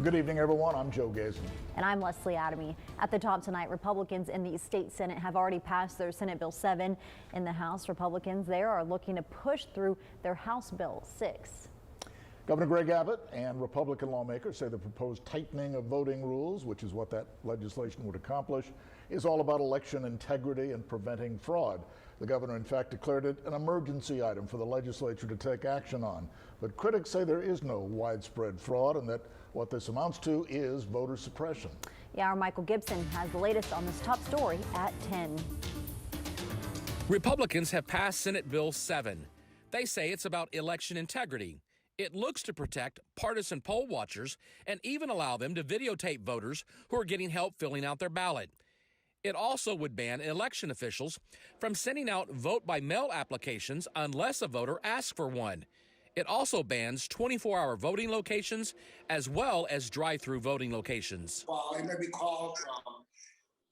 Good evening, everyone. I'm Joe Gazen. And I'm Leslie Adamy. At the top tonight, Republicans in the state Senate have already passed their Senate Bill 7. In the House, Republicans there are looking to push through their House Bill 6. Governor Greg Abbott and Republican lawmakers say the proposed tightening of voting rules, which is what that legislation would accomplish, is all about election integrity and preventing fraud. The governor, in fact, declared it an emergency item for the legislature to take action on. But critics say there is no widespread fraud and that what this amounts to is voter suppression. Yeah, our Michael Gibson has the latest on this top story at 10. Republicans have passed Senate Bill 7. They say it's about election integrity. It looks to protect partisan poll watchers and even allow them to videotape voters who are getting help filling out their ballot. It also would ban election officials from sending out vote-by-mail applications unless a voter asks for one. It also bans 24-hour voting locations as well as drive-through voting locations. While it may be called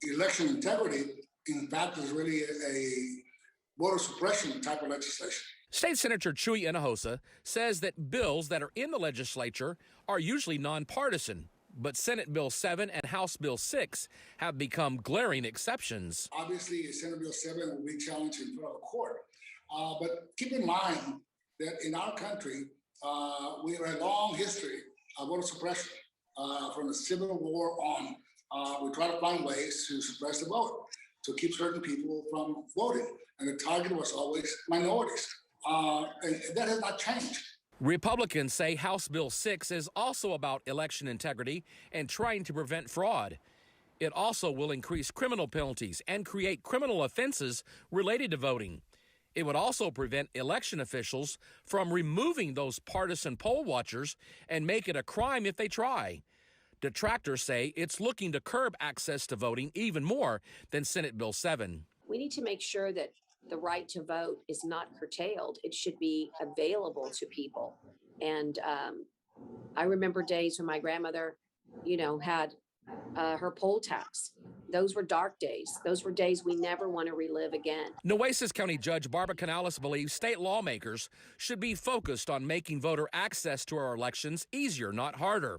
election integrity, in fact, is really a voter suppression type of legislation. State Senator Chuy Hinojosa says that bills that are in the legislature are usually nonpartisan, but Senate Bill 7 and House Bill 6 have become glaring exceptions. Obviously, Senate Bill 7 will be challenged in front of the court, but keep in mind that in our country, we have a long history of voter suppression. From the Civil War on, we try to find ways to suppress the vote, to keep certain people from voting, and the target was always minorities. And that has not changed. Republicans say House Bill 6 is also about election integrity and trying to prevent fraud. It also will increase criminal penalties and create criminal offenses related to voting. It would also prevent election officials from removing those partisan poll watchers and make it a crime if they try. Detractors say it's looking to curb access to voting even more than Senate Bill 7. We need to make sure that the right to vote is not curtailed. It should be available to people. And I remember days when my grandmother, had her poll tax. Those were dark days. Those were days we never want to relive again. Nueces County Judge Barbara Canales believes state lawmakers should be focused on making voter access to our elections easier, not harder.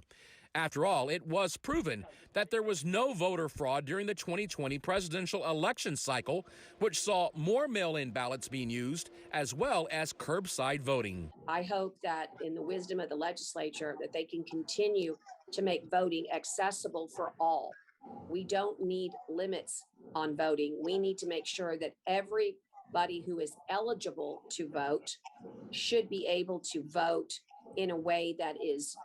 After all, it was proven that there was no voter fraud during the 2020 presidential election cycle, which saw more mail-in ballots being used as well as curbside voting. I hope that in the wisdom of the legislature that they can continue to make voting accessible for all. We don't need limits on voting. We need to make sure that everybody who is eligible to vote should be able to vote in a way that is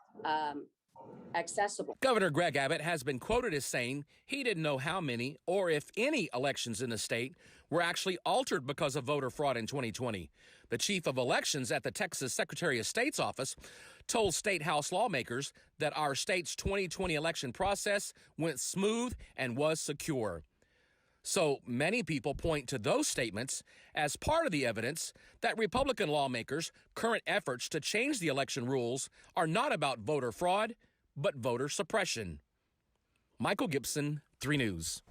accessible. Governor Greg Abbott has been quoted as saying he didn't know how many or if any elections in the state were actually altered because of voter fraud in 2020. The chief of elections at the Texas Secretary of State's office told state House lawmakers that our state's 2020 election process went smooth and was secure. So many people point to those statements as part of the evidence that Republican lawmakers' current efforts to change the election rules are not about voter fraud, but voter suppression. Michael Gibson, 3 News.